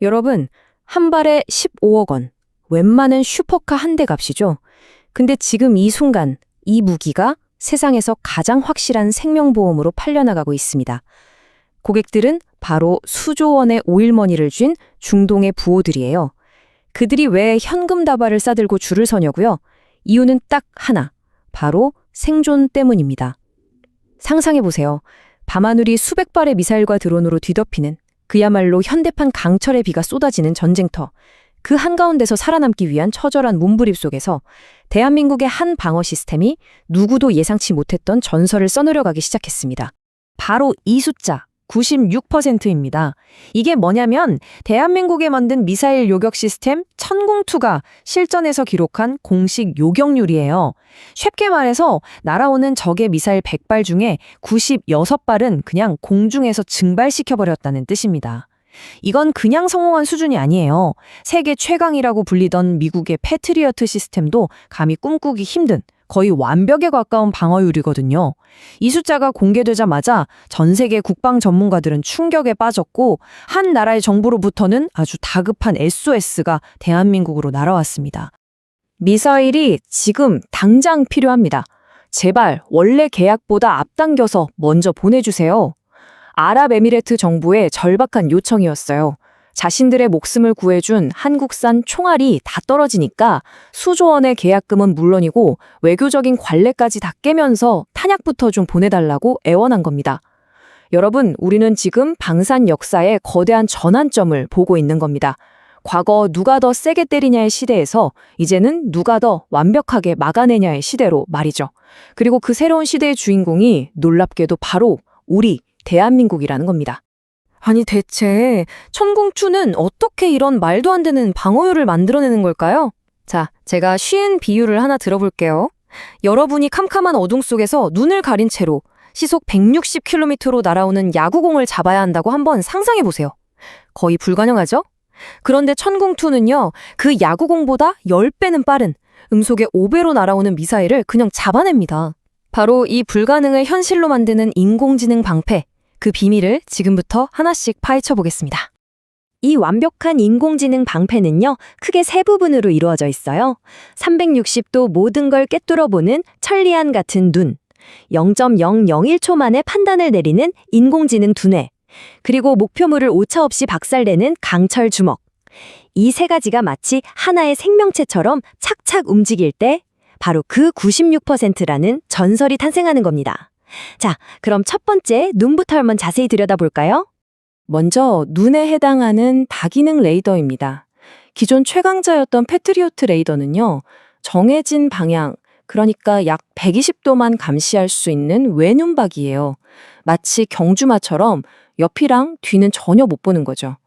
여러분, 한 발에 15억 원. 웬만한 슈퍼카 한 대 값이죠. 근데 지금 이 순간 이 무기가 세상에서 가장 확실한 생명보험으로 팔려나가고 있습니다. 고객들은 바로 수조 원의 오일머니를 쥔 중동의 부호들이에요. 그들이 왜 현금 다발을 싸들고 줄을 서냐고요? 이유는 딱 하나, 바로 생존 때문입니다. 상상해보세요. 밤하늘이 수백 발의 미사일과 드론으로 뒤덮이는 그야말로 현대판 강철의 비가 쏟아지는 전쟁터. 그 한가운데서 살아남기 위한 처절한 몸부림 속에서 대한민국의 한 방어 시스템이 누구도 예상치 못했던 전설을 써내려가기 시작했습니다. 바로 이 숫자, 96%입니다. 이게 뭐냐면 대한민국에 만든 미사일 요격 시스템 천궁2가 실전에서 기록한 공식 요격률이에요. 쉽게 말해서 날아오는 적의 미사일 100발 중에 96발은 그냥 공중에서 증발시켜버렸다는 뜻입니다. 이건 그냥 성공한 수준이 아니에요. 세계 최강이라고 불리던 미국의 패트리어트 시스템도 감히 꿈꾸기 힘든 거의 완벽에 가까운 방어율이거든요. 이 숫자가 공개되자마자 전 세계 국방 전문가들은 충격에 빠졌고 한 나라의 정부로부터는 아주 다급한 SOS가 대한민국으로 날아왔습니다. 미사일이 지금 당장 필요합니다. 제발 원래 계약보다 앞당겨서 먼저 보내주세요. 아랍에미레트 정부의 절박한 요청이었어요. 자신들의 목숨을 구해준 한국산 총알이 다 떨어지니까 수조 원의 계약금은 물론이고 외교적인 관례까지 다 깨면서 탄약부터 좀 보내달라고 애원한 겁니다. 여러분, 우리는 지금 방산 역사의 거대한 전환점을 보고 있는 겁니다. 과거 누가 더 세게 때리냐의 시대에서 이제는 누가 더 완벽하게 막아내냐의 시대로 말이죠. 그리고 그 새로운 시대의 주인공이 놀랍게도 바로 우리 대한민국이라는 겁니다. 아니 대체 천궁2는 어떻게 이런 말도 안 되는 방어율을 만들어내는 걸까요? 자, 제가 쉬운 비유를 하나 들어볼게요. 여러분이 캄캄한 어둠 속에서 눈을 가린 채로 시속 160km로 날아오는 야구공을 잡아야 한다고 한번 상상해보세요. 거의 불가능하죠? 그런데 천궁2는요, 그 야구공보다 10배는 빠른 음속의 5배로 날아오는 미사일을 그냥 잡아냅니다. 바로 이 불가능을 현실로 만드는 인공지능 방패, 그 비밀을 지금부터 하나씩 파헤쳐 보겠습니다. 이 완벽한 인공지능 방패는요, 크게 세 부분으로 이루어져 있어요. 360도 모든 걸 꿰뚫어보는 천리안 같은 눈, 0.001초 만에 판단을 내리는 인공지능 두뇌, 그리고 목표물을 오차없이 박살내는 강철 주먹. 이 세 가지가 마치 하나의 생명체처럼 착착 움직일 때 바로 그 96%라는 전설이 탄생하는 겁니다. 자, 그럼 첫 번째 눈부터 한번 자세히 들여다볼까요? 먼저 눈에 해당하는 다기능 레이더입니다. 기존 최강자였던 패트리어트 레이더는요, 정해진 방향, 그러니까 약 120도만 감시할 수 있는 외눈박이에요. 마치 경주마처럼 옆이랑 뒤는 전혀 못 보는 거죠.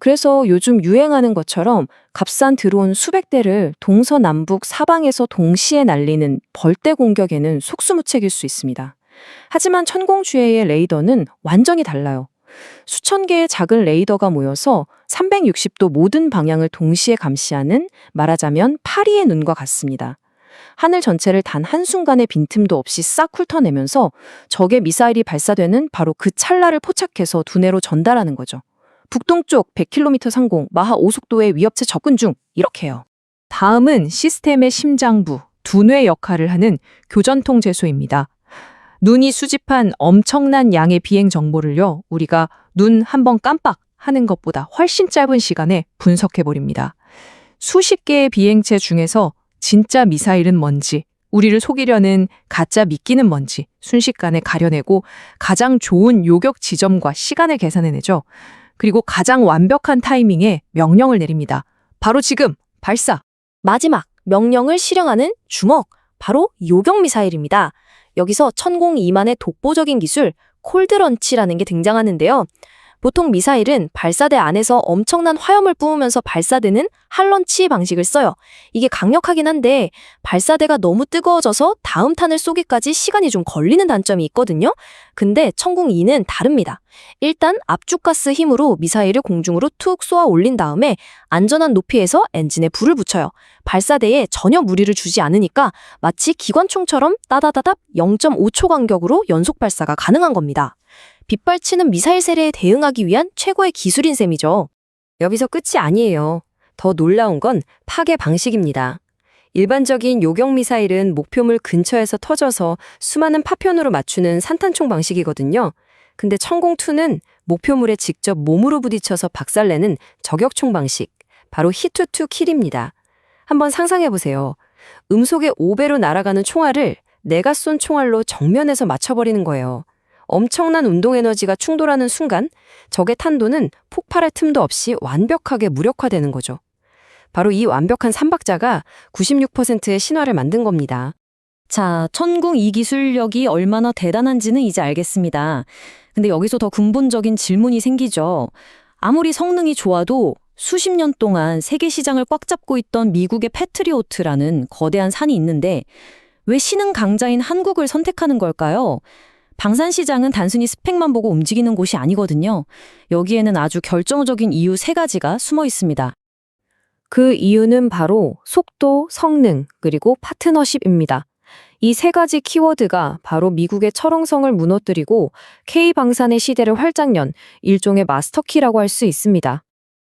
그래서 요즘 유행하는 것처럼 값싼 드론 수백 대를 동서남북 사방에서 동시에 날리는 벌떼 공격에는 속수무책일 수 있습니다. 하지만 천궁2의 레이더는 완전히 달라요. 수천 개의 작은 레이더가 모여서 360도 모든 방향을 동시에 감시하는, 말하자면 파리의 눈과 같습니다. 하늘 전체를 단 한순간의 빈틈도 없이 싹 훑어내면서 적의 미사일이 발사되는 바로 그 찰나를 포착해서 두뇌로 전달하는 거죠. 북동쪽 100km 상공, 마하 5속도의 위협체 접근 중, 이렇게요. 다음은 시스템의 심장부, 두뇌 역할을 하는 교전통제소입니다. 눈이 수집한 엄청난 양의 비행 정보를요, 우리가 눈 한 번 깜빡 하는 것보다 훨씬 짧은 시간에 분석해버립니다. 수십 개의 비행체 중에서 진짜 미사일은 뭔지, 우리를 속이려는 가짜 미끼는 뭔지 순식간에 가려내고 가장 좋은 요격 지점과 시간을 계산해내죠. 그리고 가장 완벽한 타이밍에 명령을 내립니다. 바로 지금, 발사! 마지막, 명령을 실행하는 주먹, 바로 요격 미사일입니다. 여기서 천궁2만의 독보적인 기술, 콜드런치라는 게 등장하는데요. 보통 미사일은 발사대 안에서 엄청난 화염을 뿜으면서 발사되는 핫런치 방식을 써요. 이게 강력하긴 한데 발사대가 너무 뜨거워져서 다음 탄을 쏘기까지 시간이 좀 걸리는 단점이 있거든요. 근데 천궁2는 다릅니다. 일단 압축가스 힘으로 미사일을 공중으로 툭 쏘아 올린 다음에 안전한 높이에서 엔진에 불을 붙여요. 발사대에 전혀 무리를 주지 않으니까 마치 기관총처럼 따다다답 0.5초 간격으로 연속 발사가 가능한 겁니다. 빗발치는 미사일 세례에 대응하기 위한 최고의 기술인 셈이죠. 여기서 끝이 아니에요. 더 놀라운 건 파괴 방식입니다. 일반적인 요격 미사일은 목표물 근처에서 터져서 수많은 파편으로 맞추는 산탄총 방식이거든요. 근데 천공2는 목표물에 직접 몸으로 부딪혀서 박살내는 저격총 방식, 바로 히트 투 킬입니다. 한번 상상해 보세요. 음속의 5배로 날아가는 총알을 내가 쏜 총알로 정면에서 맞춰버리는 거예요. 엄청난 운동 에너지가 충돌하는 순간 적의 탄도는 폭발의 틈도 없이 완벽하게 무력화되는 거죠. 바로 이 완벽한 삼박자가 96%의 신화를 만든 겁니다. 자, 천궁 이 기술력이 얼마나 대단한지는 이제 알겠습니다. 근데 여기서 더 근본적인 질문이 생기죠. 아무리 성능이 좋아도 수십 년 동안 세계 시장을 꽉 잡고 있던 미국의 패트리오트라는 거대한 산이 있는데 왜 신흥 강자인 한국을 선택하는 걸까요? 방산 시장은 단순히 스펙만 보고 움직이는 곳이 아니거든요. 여기에는 아주 결정적인 이유 3가지가 숨어 있습니다. 그 이유는 바로 속도, 성능, 그리고 파트너십입니다. 이 3가지 키워드가 바로 미국의 철옹성을 무너뜨리고 K방산의 시대를 활짝 연 일종의 마스터키라고 할 수 있습니다.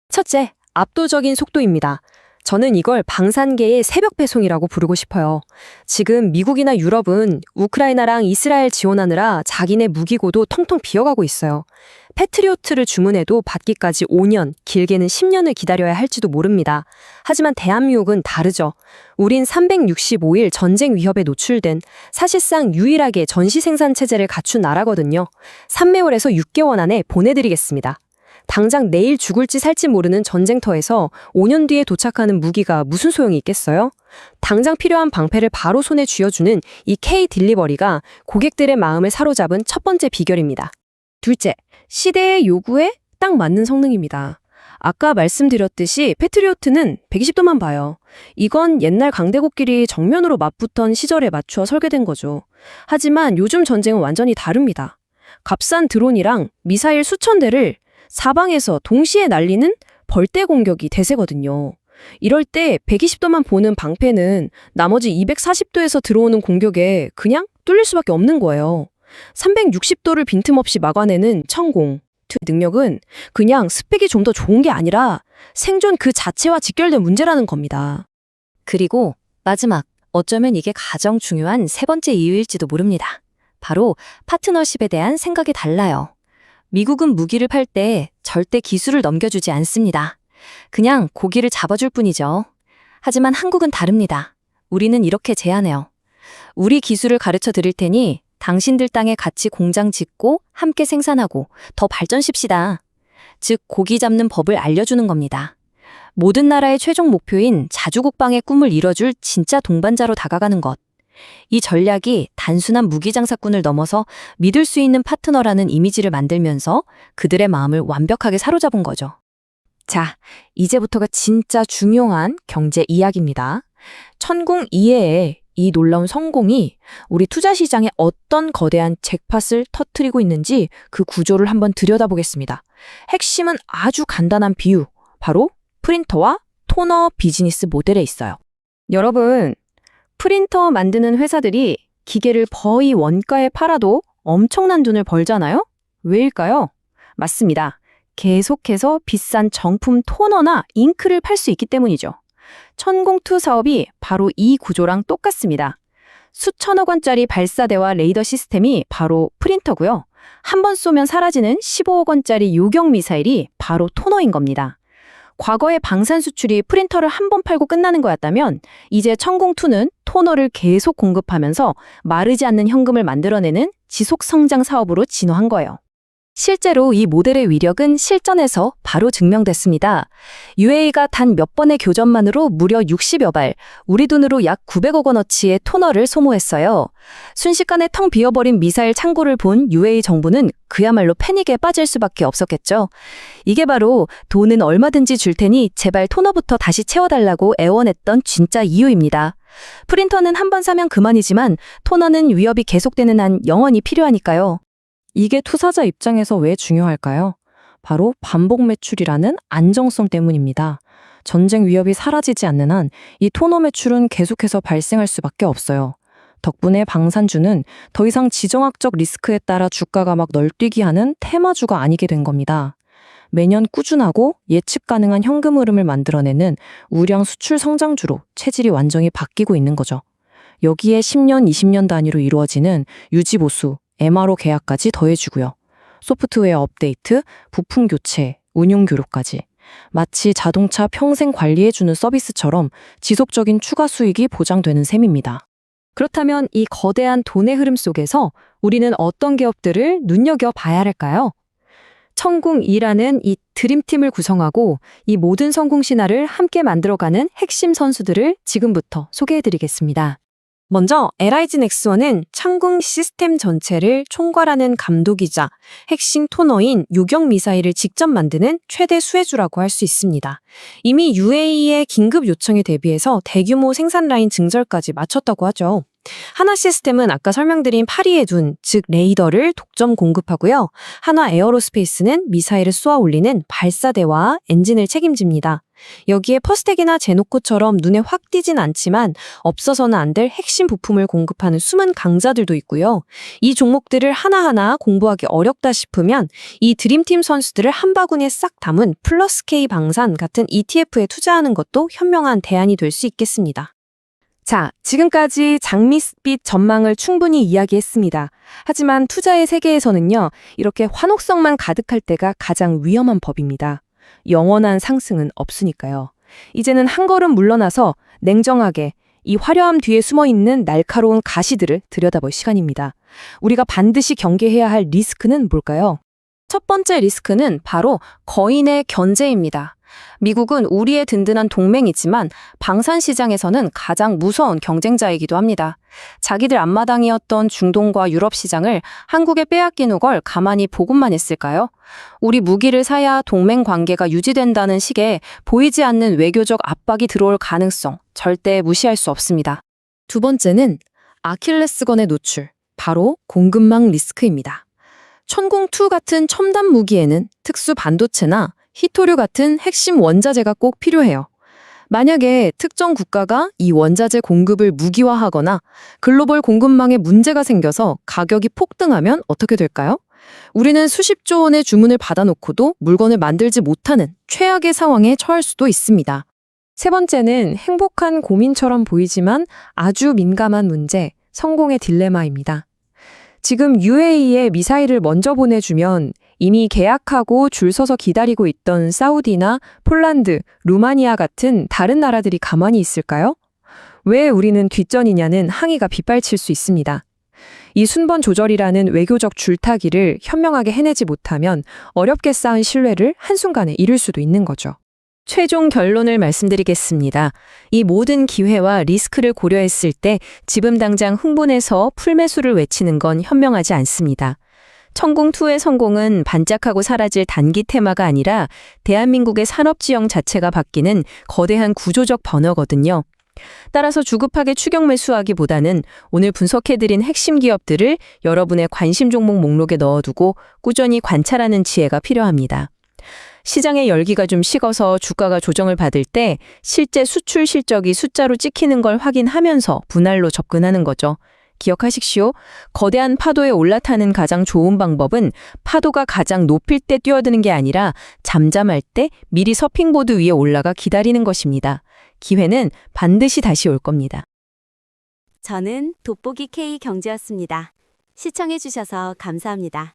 첫째, 압도적인 속도입니다. 저는 이걸 방산계의 새벽 배송이라고 부르고 싶어요. 지금 미국이나 유럽은 우크라이나랑 이스라엘 지원하느라 자기네 무기고도 텅텅 비어가고 있어요. 패트리오트를 주문해도 받기까지 5년, 길게는 10년을 기다려야 할지도 모릅니다. 하지만 대한민국은 다르죠. 우린 365일 전쟁 위협에 노출된 사실상 유일하게 전시 생산 체제를 갖춘 나라거든요. 3개월에서 6개월 안에 보내드리겠습니다. 당장 내일 죽을지 살지 모르는 전쟁터에서 5년 뒤에 도착하는 무기가 무슨 소용이 있겠어요? 당장 필요한 방패를 바로 손에 쥐어주는 이 K-딜리버리가 고객들의 마음을 사로잡은 첫 번째 비결입니다. 둘째, 시대의 요구에 딱 맞는 성능입니다. 아까 말씀드렸듯이 패트리오트는 120도만 봐요. 이건 옛날 강대국끼리 정면으로 맞붙던 시절에 맞추어 설계된 거죠. 하지만 요즘 전쟁은 완전히 다릅니다. 값싼 드론이랑 미사일 수천 대를 사방에서 동시에 날리는 벌떼 공격이 대세거든요. 이럴 때 120도만 보는 방패는 나머지 240도에서 들어오는 공격에 그냥 뚫릴 수밖에 없는 거예요. 360도를 빈틈없이 막아내는 천공2 능력은 그냥 스펙이 좀 더 좋은 게 아니라 생존 그 자체와 직결된 문제라는 겁니다. 그리고 마지막, 어쩌면 이게 가장 중요한 3번째 이유일지도 모릅니다. 바로 파트너십에 대한 생각이 달라요. 미국은 무기를 팔 때 절대 기술을 넘겨주지 않습니다. 그냥 고기를 잡아줄 뿐이죠. 하지만 한국은 다릅니다. 우리는 이렇게 제안해요. 우리 기술을 가르쳐 드릴 테니 당신들 땅에 같이 공장 짓고 함께 생산하고 더 발전십시다. 즉, 고기 잡는 법을 알려주는 겁니다. 모든 나라의 최종 목표인 자주국방의 꿈을 이뤄줄 진짜 동반자로 다가가는 것. 이 전략이 단순한 무기장사꾼을 넘어서 믿을 수 있는 파트너라는 이미지를 만들면서 그들의 마음을 완벽하게 사로잡은 거죠. 자, 이제부터가 진짜 중요한 경제 이야기입니다. 천궁 이해의 이 놀라운 성공이 우리 투자 시장에 어떤 거대한 잭팟을 터뜨리고 있는지 그 구조를 한번 들여다보겠습니다. 핵심은 아주 간단한 비유, 바로 프린터와 토너 비즈니스 모델에 있어요. 여러분, 프린터 만드는 회사들이 기계를 거의 원가에 팔아도 엄청난 돈을 벌잖아요? 왜일까요? 맞습니다. 계속해서 비싼 정품 토너나 잉크를 팔 수 있기 때문이죠. 천공2 사업이 바로 이 구조랑 똑같습니다. 수천억 원짜리 발사대와 레이더 시스템이 바로 프린터고요. 한 번 쏘면 사라지는 15억 원짜리 요격 미사일이 바로 토너인 겁니다. 과거의 방산 수출이 프린터를 한 번 팔고 끝나는 거였다면 이제 천공2는 토너를 계속 공급하면서 마르지 않는 현금을 만들어내는 지속 성장 사업으로 진화한 거예요. 실제로 이 모델의 위력은 실전에서 바로 증명됐습니다. UAE가 단 몇 번의 교전만으로 무려 60여 발, 우리 돈으로 약 900억 원어치의 토너를 소모했어요. 순식간에 텅 비어버린 미사일 창고를 본 UAE 정부는 그야말로 패닉에 빠질 수밖에 없었겠죠. 이게 바로 돈은 얼마든지 줄 테니 제발 토너부터 다시 채워달라고 애원했던 진짜 이유입니다. 프린터는 한 번 사면 그만이지만 토너는 위협이 계속되는 한 영원히 필요하니까요. 이게 투자자 입장에서 왜 중요할까요? 바로 반복 매출이라는 안정성 때문입니다. 전쟁 위협이 사라지지 않는 한 이 토너 매출은 계속해서 발생할 수밖에 없어요. 덕분에 방산주는 더 이상 지정학적 리스크에 따라 주가가 막 널뛰기 하는 테마주가 아니게 된 겁니다. 매년 꾸준하고 예측 가능한 현금 흐름을 만들어내는 우량 수출 성장주로 체질이 완전히 바뀌고 있는 거죠. 여기에 10년, 20년 단위로 이루어지는 유지 보수, MRO 계약까지 더해지고요. 소프트웨어 업데이트, 부품 교체, 운용 교류까지. 마치 자동차 평생 관리해주는 서비스처럼 지속적인 추가 수익이 보장되는 셈입니다. 그렇다면 이 거대한 돈의 흐름 속에서 우리는 어떤 기업들을 눈여겨봐야 할까요? 천궁2라는 이 드림팀을 구성하고 이 모든 성공 신화를 함께 만들어가는 핵심 선수들을 지금부터 소개해드리겠습니다. 먼저 LIG 넥스원은 창궁 시스템 전체를 총괄하는 감독이자 핵심 토너인 요격 미사일을 직접 만드는 최대 수혜주라고 할 수 있습니다. 이미 UAE의 긴급 요청에 대비해서 대규모 생산 라인 증설까지 마쳤다고 하죠. 하나 시스템은 아까 설명드린 파리에 둔, 즉 레이더를 독점 공급하고요. 하나 에어로스페이스는 미사일을 쏘아 올리는 발사대와 엔진을 책임집니다. 여기에 퍼스텍이나 제노코처럼 눈에 확 띄진 않지만 없어서는 안 될 핵심 부품을 공급하는 숨은 강자들도 있고요. 이 종목들을 하나하나 공부하기 어렵다 싶으면 이 드림팀 선수들을 한 바구니에 싹 담은 플러스 K 방산 같은 ETF에 투자하는 것도 현명한 대안이 될 수 있겠습니다. 자, 지금까지 장밋빛 전망을 충분히 이야기했습니다. 하지만 투자의 세계에서는요, 이렇게 환호성만 가득할 때가 가장 위험한 법입니다. 영원한 상승은 없으니까요. 이제는 한 걸음 물러나서 냉정하게 이 화려함 뒤에 숨어있는 날카로운 가시들을 들여다볼 시간입니다. 우리가 반드시 경계해야 할 리스크는 뭘까요? 첫 번째 리스크는 바로 거인의 견제입니다. 미국은 우리의 든든한 동맹이지만 방산 시장에서는 가장 무서운 경쟁자이기도 합니다. 자기들 앞마당이었던 중동과 유럽 시장을 한국에 빼앗기는 걸 가만히 보고만 있을까요? 우리 무기를 사야 동맹 관계가 유지된다는 식의 보이지 않는 외교적 압박이 들어올 가능성 절대 무시할 수 없습니다. 두 번째는 아킬레스건의 노출, 바로 공급망 리스크입니다. 천궁2 같은 첨단 무기에는 특수 반도체나 히토류 같은 핵심 원자재가 꼭 필요해요. 만약에 특정 국가가 이 원자재 공급을 무기화하거나 글로벌 공급망에 문제가 생겨서 가격이 폭등하면 어떻게 될까요? 우리는 수십조 원의 주문을 받아놓고도 물건을 만들지 못하는 최악의 상황에 처할 수도 있습니다. 세 번째는 행복한 고민처럼 보이지만 아주 민감한 문제, 성공의 딜레마입니다. 지금 UAE에 미사일을 먼저 보내주면 이미 계약하고 줄 서서 기다리고 있던 사우디나 폴란드, 루마니아 같은 다른 나라들이 가만히 있을까요? 왜 우리는 뒷전이냐는 항의가 빗발칠 수 있습니다. 이 순번 조절이라는 외교적 줄타기를 현명하게 해내지 못하면 어렵게 쌓은 신뢰를 한순간에 잃을 수도 있는 거죠. 최종 결론을 말씀드리겠습니다. 이 모든 기회와 리스크를 고려했을 때 지금 당장 흥분해서 풀매수를 외치는 건 현명하지 않습니다. 천궁2의 성공은 반짝하고 사라질 단기 테마가 아니라 대한민국의 산업지형 자체가 바뀌는 거대한 구조적 변화거든요. 따라서 주급하게 추격 매수하기보다는 오늘 분석해드린 핵심 기업들을 여러분의 관심 종목 목록에 넣어두고 꾸준히 관찰하는 지혜가 필요합니다. 시장의 열기가 좀 식어서 주가가 조정을 받을 때 실제 수출 실적이 숫자로 찍히는 걸 확인하면서 분할로 접근하는 거죠. 기억하십시오. 거대한 파도에 올라타는 가장 좋은 방법은 파도가 가장 높을 때 뛰어드는 게 아니라 잠잠할 때 미리 서핑보드 위에 올라가 기다리는 것입니다. 기회는 반드시 다시 올 겁니다. 저는 돋보기 K 경제였습니다. 시청해주셔서 감사합니다.